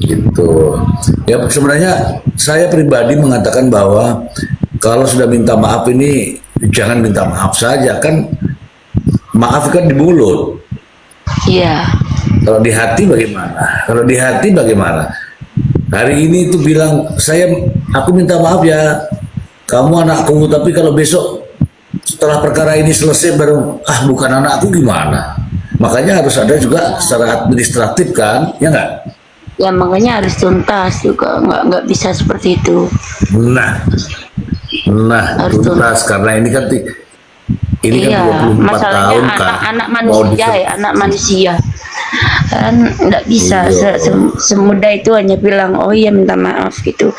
gitu. Ya sebenarnya saya pribadi mengatakan bahwa kalau sudah minta maaf ini jangan minta maaf saja kan, maaf kan di mulut. Iya. Kalau di hati bagaimana? Kalau di hati bagaimana? Hari ini itu bilang aku minta maaf ya, kamu anakku, tapi kalau besok setelah perkara ini selesai baru bukan anakku gimana? Makanya harus ada juga secara administratif kan, ya nggak? Ya makanya harus tuntas juga, nggak bisa seperti itu. Nah, nah Harus tuntas tuntas. karena ini kan Iya, 24 masalahnya tahun kan anak-anak mau manusia ya, anak manusia kan nggak bisa iya. semudah itu hanya bilang oh iya minta maaf gitu.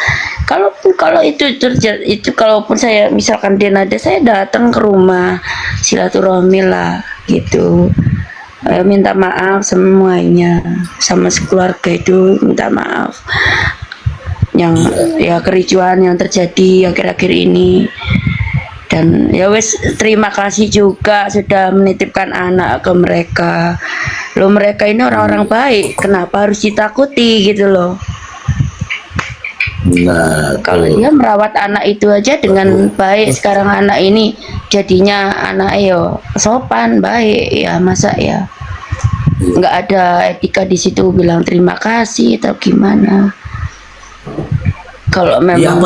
Kalau itu terjadi itu, kalaupun saya misalkan dia nada, saya datang ke rumah silaturahmi lah gitu. Minta maaf semuanya sama sekeluarga itu, minta maaf yang ya kericuan yang terjadi akhir-akhir ini. Dan ya wes, terima kasih juga sudah menitipkan anak ke mereka. Loh, mereka ini orang-orang baik, kenapa harus ditakuti gitu loh. Nah Kalau tuh dia merawat anak itu aja dengan baik, sekarang anak ini jadinya anak yo sopan baik, ya masa ya nggak ada etika di situ bilang terima kasih atau gimana. Kalau ya memang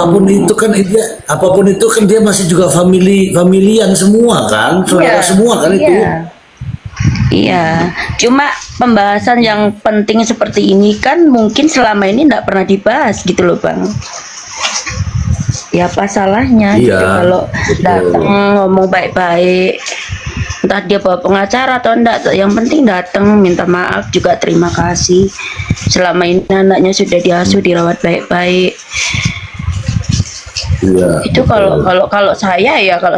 apapun itu kan dia masih juga familian semua kan, iya, saudara semua kan itu. iya. Iya, cuma pembahasan yang penting seperti ini kan mungkin selama ini tidak pernah dibahas gitu loh Bang. Ya apa salahnya gitu Iya, kalau datang betul. ngomong baik-baik, entah dia bawa pengacara atau enggak, yang penting datang minta maaf juga terima kasih. Selama ini anaknya sudah diasuh dirawat baik-baik. Iya, Itu kalau betul. kalau kalau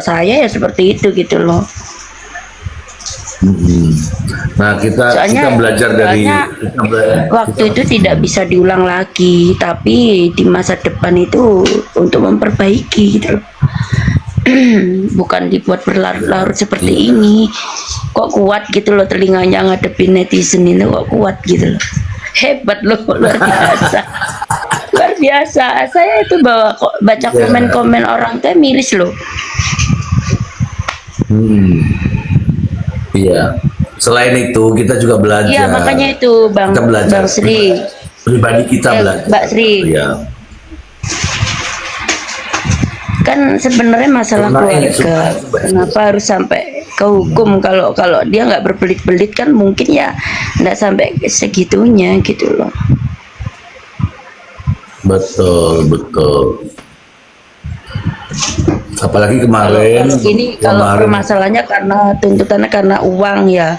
saya ya seperti itu gitu loh. Mm-mm. Nah, kita Soalnya belajar dari soalnya waktu itu tidak bisa diulang lagi, tapi di masa depan itu untuk memperbaiki gitu loh. Bukan dibuat berlarut-larut seperti iya, ini. Kok kuat gitu loh telinganya ngadepin netizen ini, kok kuat gitu loh. Hebat loh, luar biasa. Luar biasa. Saya itu baca iya. komen-komen orang teh miris loh. Hmm, iya. Selain itu kita juga Iya, belajar. makanya itu Kita belajar Bang Sri. pribadi kita Mbak belajar. Sri. Ya, Kan sebenarnya masalah karena keluarga, kenapa harus sampai ke hukum? Kalau kalau dia nggak berbelit-belit kan mungkin ya nggak sampai segitunya gitu loh. betul, betul. Apalagi kalau kemarin, kalau ini kalau kemarin permasalahannya karena tuntutannya karena uang ya,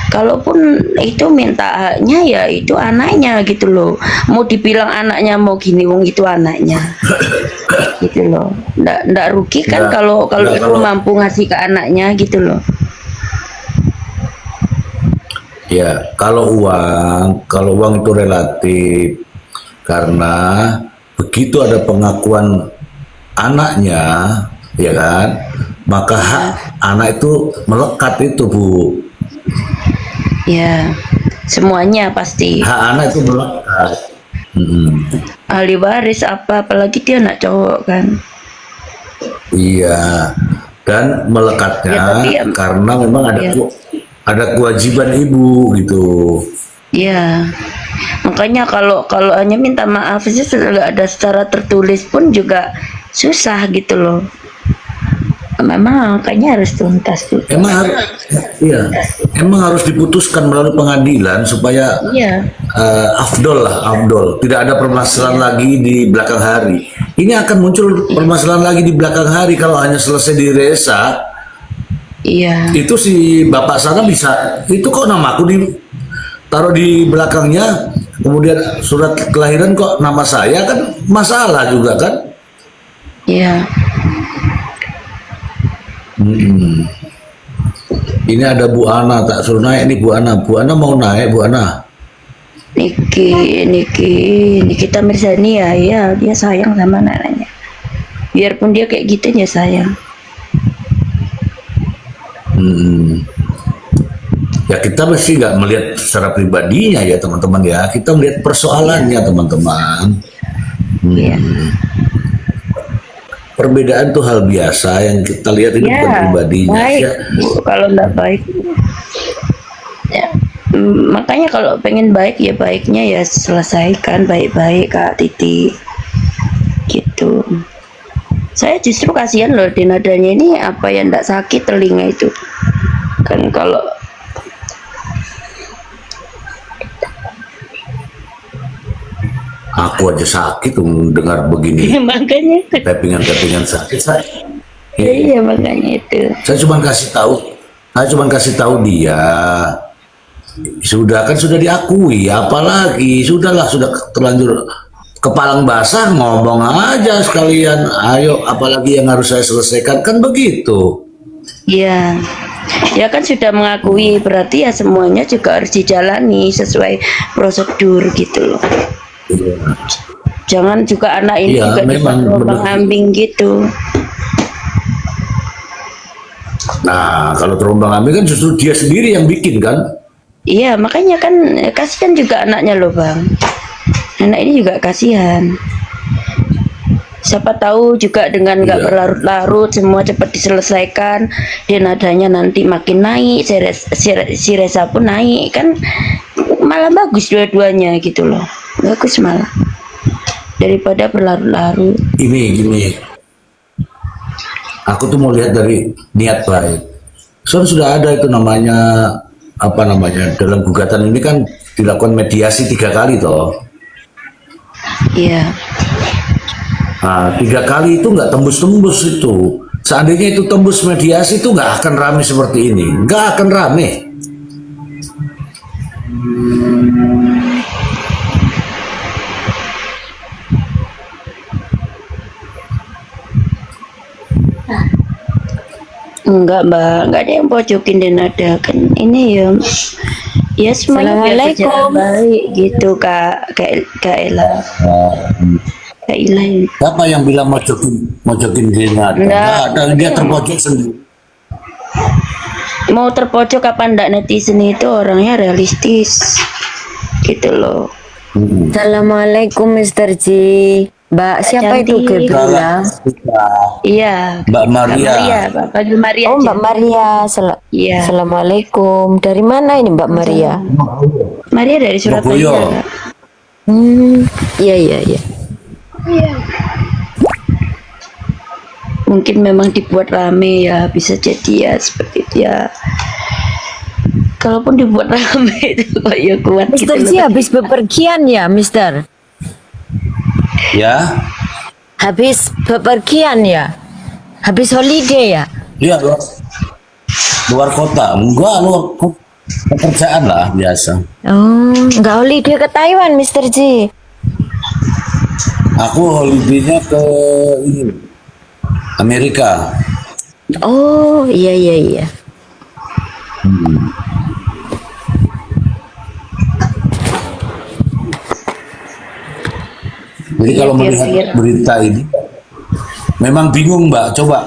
kalaupun itu minta haknya ya itu anaknya gitu loh. Mau dibilang anaknya mau gini, wong itu anaknya gitu loh. Nggak rugi kan enggak, kalau kalau enggak ibu kalau mampu ngasih ke anaknya gitu loh. ya kalau uang itu relatif karena begitu ada pengakuan anaknya, ya kan, maka hak Ya, anak itu melekat itu Bu, ya, semuanya pasti. hak anak itu melekat. Mm-mm. Ahli waris apa, apalagi dia anak cowok kan. Iya, dan melekatnya Ya tapi ya, karena memang ya, ada kewajiban ibu gitu. ya. Makanya kalau kalau hanya minta maaf sih nggak ada secara tertulis pun juga susah gitu loh. Memang kayaknya harus tuntas juga. Emang harus, iya, emang harus diputuskan melalui pengadilan supaya Iya, afdol lah, afdol. Tidak ada permasalahan iya, lagi di belakang hari. Ini akan muncul iya, permasalahan lagi di belakang hari kalau hanya selesai di resa. iya, Itu si bapak sana bisa, itu kok namaku taruh di belakangnya, kemudian surat kelahiran kok nama saya, kan masalah juga kan. iya. Mm-mm. Ini ada Bu Ana, tak suruh naik nih Bu Ana. Bu Ana mau naik Bu Ana. Niki, Niki, Nikita Mirzani ya, ya dia sayang sama anaknya. Biarpun dia kayak gitu ya sayang. Mm-mm. Ya kita mesti nggak melihat secara pribadinya ya teman-teman ya, kita melihat persoalannya teman-teman. Iya. Perbedaan tuh hal biasa yang kita lihat itu bukan Ya, pribadinya. baik. Ya, Bu. Kalau nggak baik, ya. Makanya kalau pengen baik ya baiknya ya selesaikan baik-baik Kak Titi. Gitu. Saya justru kasihan loh di nadanya ini apa yang nggak sakit telinga itu. Kan kalau aku aja sakit tuh dengar begini, makanya tappingan sakit saya. iya makanya itu. Saya cuma kasih tahu dia. Sudah kan sudah diakui, apalagi sudahlah sudah terlanjur kepalang basah ngomong aja sekalian. Ayo, apalagi yang harus saya selesaikan kan begitu. Iya. Ya kan sudah mengakui berarti ya semuanya juga harus dijalani sesuai prosedur gitu loh. Jangan juga anak ini Iya, juga memang terombang benar. ambing gitu. Nah, kalau terombang ambing kan justru dia sendiri yang bikin kan. Iya, makanya kan kasihan juga anaknya loh, Bang. Anak ini juga kasihan. Siapa tahu juga dengan nggak Iya. berlarut-larut semua cepat diselesaikan, dan nadanya nanti makin naik, si Reza pun naik kan, malah bagus dua-duanya gitu loh, bagus malah daripada berlarut-larut. Gini. Aku tuh mau lihat dari niat baik. Soalnya sudah ada itu namanya apa namanya dalam gugatan ini kan dilakukan mediasi 3 kali toh. Iya, Nah, 3 kali itu nggak tembus-tembus itu. Seandainya itu tembus mediasi itu nggak akan rame seperti ini, nggak akan rame. enggak Mbak, enggak ada yang pojokin dan ada kan ini ya. Ya semuanya biar berjalan Assalamualaikum. baik gitu Kak Ella. Kak Ella ini. Siapa yang bilang mojokin dia nggak ada? Nggak. Nggak ada, dia terpojok sendiri. Mau terpojok apa enggak, netizen itu orangnya realistis gitu loh. Assalamualaikum Mr. G. Mbak, siapa itu Cantik. Gabriela? Iya, Mbak Kak Maria. Maria, Pak. Panggil Maria Oh, aja. Mbak Maria. Iya. Assalamualaikum. Dari mana ini Mbak Maria? Maria dari Surabaya. Surabaya. Kak. Iya, iya, iya. Mungkin memang dibuat rame ya, bisa jadi ya seperti itu ya. Kalaupun dibuat rame itu kok ya kuat gitu Mr. G loh. habis bepergian ya, Mister? Ya, Habis bepergian ya? Habis holiday ya? dia luar kota. Enggak, luar kota. Pekerjaan lah biasa. Oh, nggak holiday ke Taiwan, Mr. G. Aku holidaynya ke ini, Amerika. Oh, iya, iya, iya. Jadi kalau biar melihat viral. berita ini, memang bingung Mbak. Coba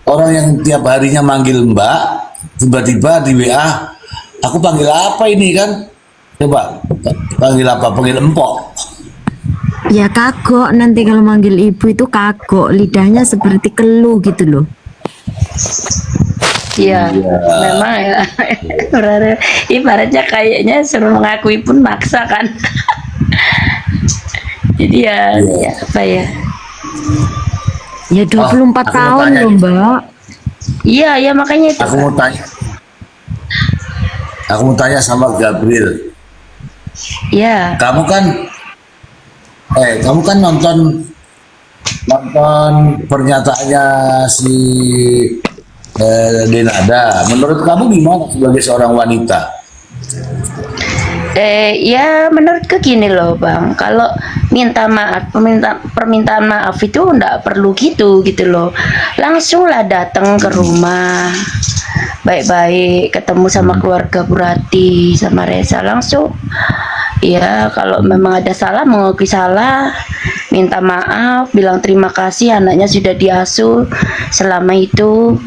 orang yang tiap harinya manggil Mbak, tiba-tiba di WA, aku panggil apa ini kan? Coba panggil apa? Panggil empok. Ya kagok, nanti kalau manggil ibu itu kagok, lidahnya seperti keluh gitu loh. Iya, memang ya. Ibaratnya kayaknya suruh mengakui pun maksa kan. Jadi ya, ya apa ya? Ya 24 aku mau tahun tanya loh nih. Mbak. Iya, ya makanya itu. Aku mau tanya. Aku mau tanya sama Gabriel. Iya, Kamu kan nonton pernyataannya si Denada. Menurut kamu gimana sebagai seorang wanita? ya menurutku gini loh Bang, kalau minta maaf, permintaan maaf itu nggak perlu gitu loh. Langsunglah datang ke rumah, baik-baik, ketemu sama keluarga Burati, sama Reza langsung. Ya kalau memang ada salah mengakui salah, minta maaf, bilang terima kasih anaknya sudah diasuh selama itu.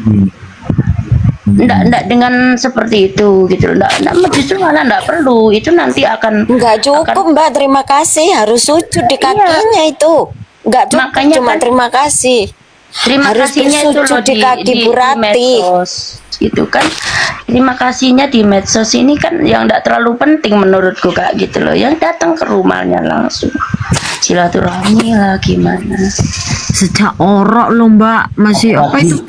Enggak dengan seperti itu gitu loh. Enggak, justru malah enggak perlu. Itu nanti akan Enggak cukup Mbak, terima kasih. Harus sujud di kakinya itu. Enggak cukup Makanya cuma kan terima kasih. terima Harus kasihnya itu bersujud loh di kaki Bu Rati. medsos gitu kan. Terima kasihnya di medsos ini kan yang enggak terlalu penting menurutku Kak gitu loh. Yang datang ke rumahnya langsung silaturahmi lah gimana. Sejak orok loh Mbak, masih apa itu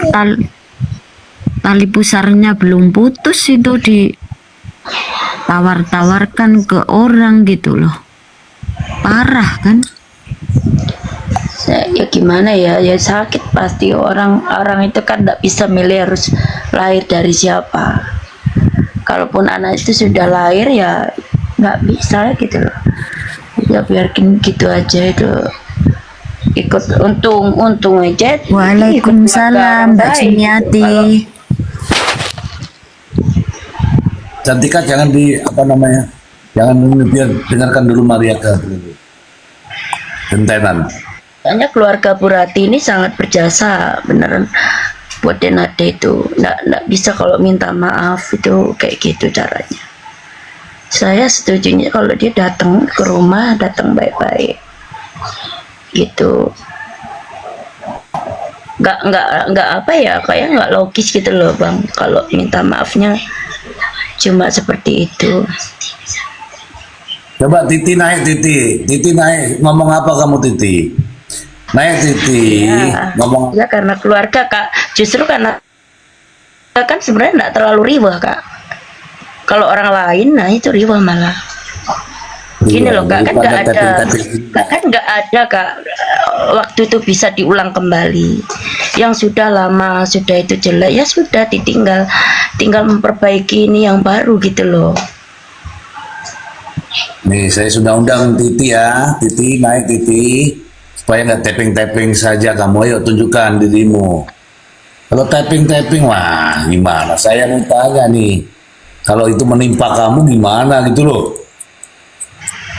tali pusarnya belum putus itu ditawar-tawarkan ke orang gitu loh. Parah kan? Ya gimana ya sakit pasti orang itu kan tidak bisa milih harus lahir dari siapa. Kalaupun anak itu sudah lahir ya nggak bisa gitu loh. Ya biarkan gitu aja itu, ikut untung aja. Waalaikumsalam Mbak Sumiati. Cantika jangan jangan biar dengarkan dulu Maria ke gentenan. Soalnya keluarga Bu Rati ini sangat berjasa beneran buat Denada itu. Nggak bisa kalau minta maaf itu kayak gitu caranya. Saya setujunya kalau dia datang ke rumah, datang baik-baik gitu. Nggak apa ya, kayak nggak logis gitu loh Bang kalau minta maafnya cuma seperti itu. Coba Titi naik, Titi naik, ngomong apa kamu Titi? Naik Titi, ngomong. Ya karena keluarga Kak, justru karena kan sebenarnya nggak terlalu riwah Kak. Kalau orang lain, nah itu riwah malah. Gini loh Kak, kan nggak ada Kak, waktu itu bisa diulang kembali. Yang sudah lama, sudah itu jelek ya sudah ditinggal, tinggal memperbaiki ini yang baru gitu loh. Nih saya sudah undang Titi ya, Titi naik Titi, supaya nggak tapping saja kamu, ayo tunjukkan dirimu. Kalau tapping wah gimana? Saya mau tanya nih, kalau itu menimpa kamu gimana gitu loh?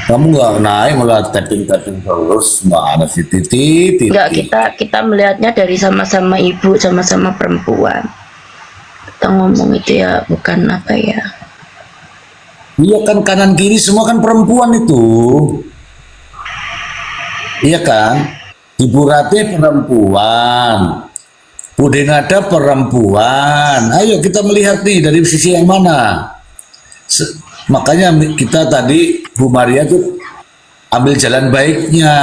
Kamu nggak naik malah tapping terus, mana sih Titi? Enggak, kita melihatnya dari sama-sama ibu, sama-sama perempuan. Kita ngomong itu ya bukan apa ya. Iya kan, kanan kiri semua kan perempuan itu. Iya kan? Ibu Rati perempuan, Bu Denada perempuan. Ayo kita melihat nih dari sisi yang mana. Makanya kita tadi Bu Maria tuh ambil jalan baiknya.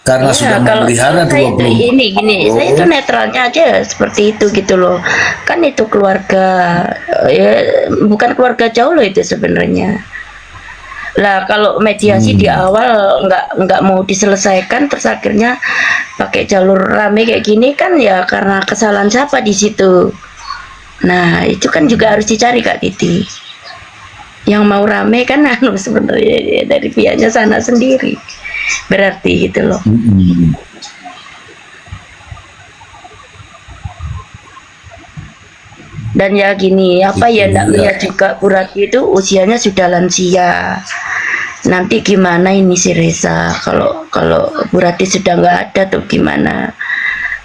Karena Ya, sudah kalau memelihara saya 20. ini gini, saya itu netralnya aja seperti itu gitu loh. Kan itu keluarga, ya bukan keluarga jauh loh itu sebenarnya. Lah kalau mediasi di awal nggak mau diselesaikan, terus akhirnya pakai jalur rame kayak gini kan ya karena kesalahan siapa di situ. Nah itu kan juga harus dicari Kak Titi. Yang mau rame kan sebenarnya dari pihaknya sana sendiri. Berarti gitu loh. Dan ya gini, apa ya enggak melihat juga Bu Rati itu usianya sudah lansia. Nanti gimana ini si Reza kalau Bu Rati sudah nggak ada tuh gimana?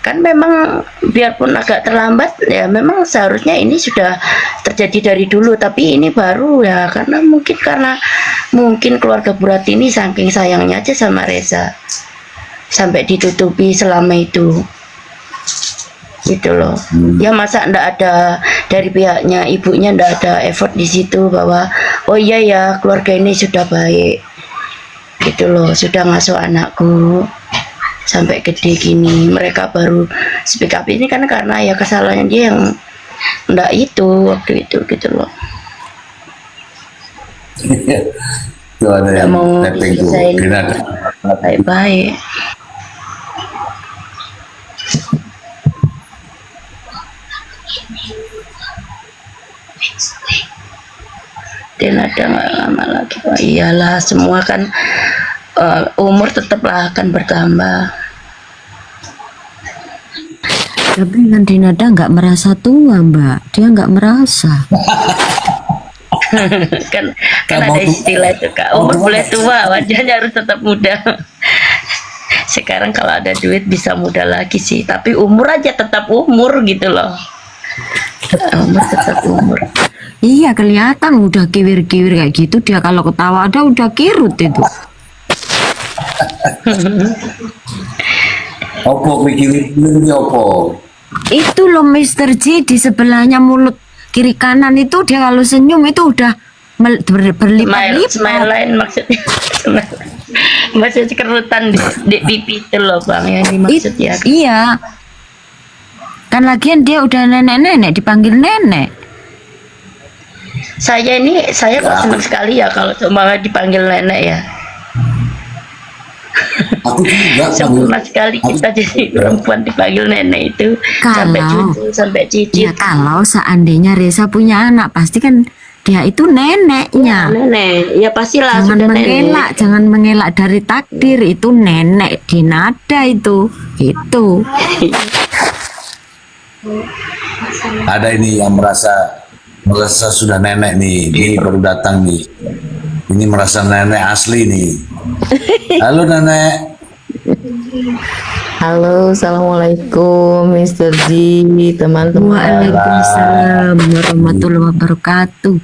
Kan memang biarpun agak terlambat ya memang seharusnya ini sudah terjadi dari dulu, tapi ini baru ya karena mungkin keluarga Bu Rati ini saking sayangnya aja sama Reza sampai ditutupi selama itu gitu loh. Ya masa ndak ada dari pihaknya ibunya ndak ada effort di situ bahwa oh iya ya keluarga ini sudah baik gitu loh, sudah ngasuh anakku sampai gede gini, mereka baru speak up ini kan karena ya kesalahannya dia yang ndak itu waktu itu gitu loh. Itu ada yang mau tapping tuh, diselesain baik-baik. Dan ada nggak lama lagi Pak. Iyalah semua kan umur tetaplah akan bertambah. Tapi nanti Nada nggak merasa tua Mbak, dia nggak merasa. kan ada istilah itu Kak, umur boleh tua, wajahnya harus tetap muda. Sekarang kalau ada duit bisa muda lagi sih, tapi umur aja tetap umur gitu loh. Umur tetap umur. Iya kelihatan udah kiwir-kiwir kayak gitu, dia kalau ketawa ada udah kirut itu. Opo pikir-pikir opo. Itu loh Mr. J, di sebelahnya mulut kiri kanan itu dia kalau senyum itu udah Smile berlipat-lipat. lain maksudnya. Smile. Maksudnya kerutan di pipi itu loh bang yang dimaksud ya. Iya. Kan lagian dia udah nenek-nenek, dipanggil nenek. Saya kok senang sekali ya kalau cuma dipanggil nenek ya. Aku juga Sempurna sekali kita jadi perempuan dipanggil nenek itu. Sampai cucu, sampai Ya cicit. kalau seandainya Reza punya anak, pasti kan dia itu neneknya. Nenek, ya pastilah Jangan sudah mengelak, nenek. jangan mengelak dari takdir, itu nenek di nada itu. Gitu. ada ini yang merasa sudah nenek nih, ini baru datang nih. Ini merasa nenek asli nih. Halo nenek. Halo, assalamualaikum, Mr. G, teman-teman. Waalaikumsalam warahmatullahi wabarakatuh.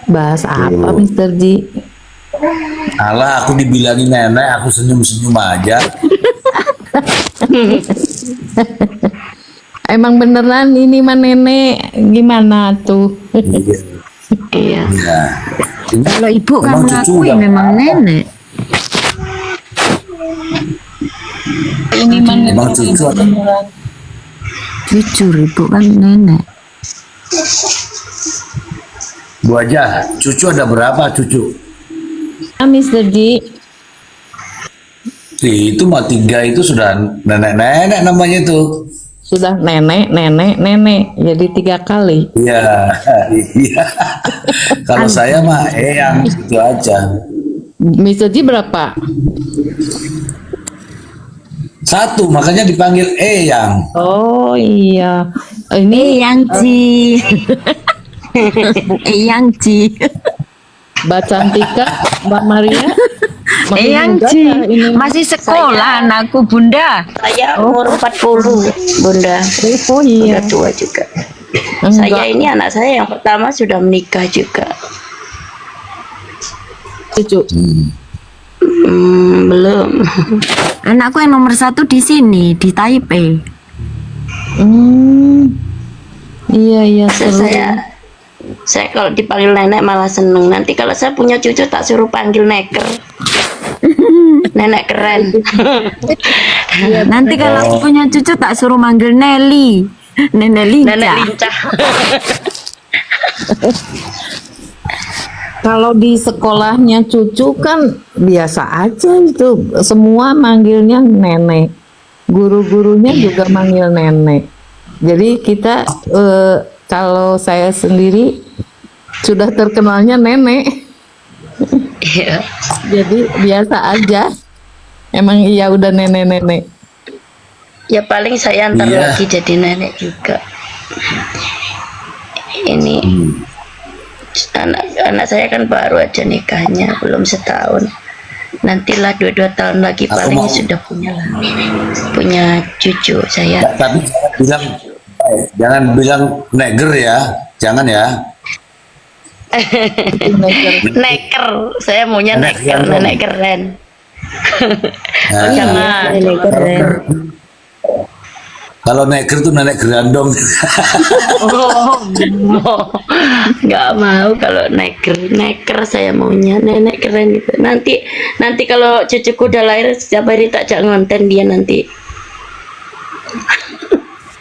Bahas apa, Mr. G? Alah, aku dibilangin nenek, aku senyum-senyum aja. Emang beneran ini mah nenek, gimana tuh? Iya. Iya. Ini Kalau ibu kan emang cucu ngakui udah- memang nenek. Ini mah Emang cucu ada Jujur ibu kan nenek. Bu aja, cucu ada berapa cucu? Mr. G. Itu mah 3 itu sudah nenek-nenek namanya itu. Sudah nenek, jadi 3 kali. Iya, iya. Kalau saya mah eyang itu aja. Mr. G berapa? 1, makanya dipanggil eyang. Oh iya, ini Eyang Ji. Eyang Ji. Mbak Cantika, Mbak Maria. Makin Eyang muda Ji. ya ini. Masih sekolah anakku Bunda. Saya umur 40, Bunda. Oh iya. Udah tua juga. Enggak. Saya ini anak saya yang pertama sudah menikah juga. Cucu. Belum. Anakku yang nomor 1 di sini di Taipei. Iya seru. Saya kalau dipanggil nenek malah seneng. Nanti kalau saya punya cucu tak suruh panggil neker. Nenek keren. Nanti kalau aku punya cucu tak suruh manggil Nelly. Nenek lincah. Nenek lincah. Kalau di sekolahnya cucu kan biasa aja itu, semua manggilnya nenek. Guru-gurunya juga manggil nenek. Jadi kita kalau saya sendiri sudah terkenalnya nenek. Iya. Jadi biasa aja. Emang iya udah nenek-nenek. Ya paling saya antar Iya. lagi jadi nenek juga. Ini anak saya kan baru aja nikahnya, belum setahun. Nantilah 2 tahun lagi Aku paling mau- sudah punya cucu saya. Tapi jangan bilang neger ya, jangan ya. Neker, saya maunya Nenek neker, keren. nenek keren. Nah, Jangan. Nenek keren. Kalau neger tuh nenek gerandong. Nggak mau kalau neker saya maunya nenek keren gitu. Nanti kalau cucuku udah lahir setiap hari tak ajak ngonten dia nanti.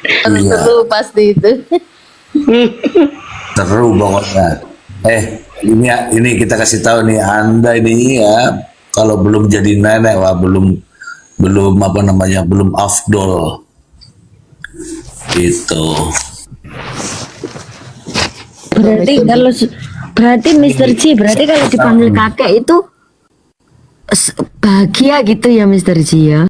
Iya, Seru pasti itu. seru pokoknya. Ini kita kasih tahu nih Anda ini ya, kalau belum jadi nenek, wah belum apa namanya, belum afdol. Gitu. Berarti Mr. Ji, berarti kalau dipanggil kakek itu bahagia gitu ya Mr. Ji ya.